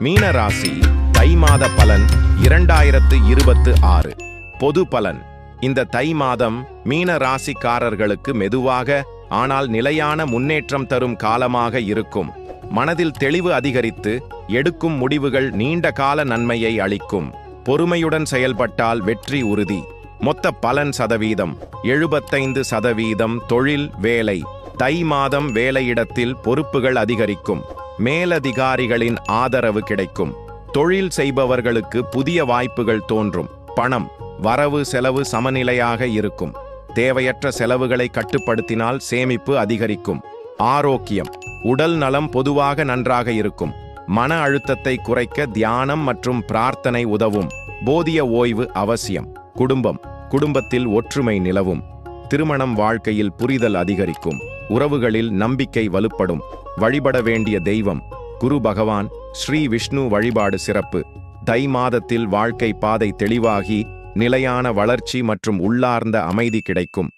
மீன ராசி தை மாத பலன் 2026. பொது பலன். இந்த தை மாதம் மீன ராசிக்காரர்களுக்கு மெதுவாக ஆனால் நிலையான முன்னேற்றம் தரும் காலமாக இருக்கும். மனதில் தெளிவு அதிகரித்து எடுக்கும் முடிவுகள் நீண்ட கால நன்மையை அளிக்கும். பொறுமையுடன் செயல்பட்டால் வெற்றி உறுதி. மொத்த பலன் சதவீதம் 75%. தொழில் வேலை. தை மாதம் வேலையிடத்தில் பொறுப்புகள் அதிகரிக்கும். மேலதிகாரிகளின் ஆதரவு கிடைக்கும். தொழில் செய்பவர்களுக்கு புதிய வாய்ப்புகள் தோன்றும். பணம் வரவு செலவு சமநிலையாக இருக்கும். தேவையற்ற செலவுகளை கட்டுப்படுத்தினால் சேமிப்பு அதிகரிக்கும். ஆரோக்கியம். உடல் நலம் பொதுவாக நன்றாக இருக்கும். மன அழுத்தத்தை குறைக்க தியானம் மற்றும் பிரார்த்தனை உதவும். போதிய ஓய்வு அவசியம். குடும்பத்தில் ஒற்றுமை நிலவும். திருமணம் வாழ்க்கையில் புரிதல் அதிகரிக்கும். உறவுகளில் நம்பிக்கை வலுப்படும். வழிபட வேண்டிய தெய்வம் குரு பகவான். ஸ்ரீ விஷ்ணு வழிபாடு சிறப்பு. தை மாதத்தில் வாழ்க்கை பாதை தெளிவாகி நிலையான வளர்ச்சி மற்றும் உள்ளார்ந்த அமைதி கிடைக்கும்.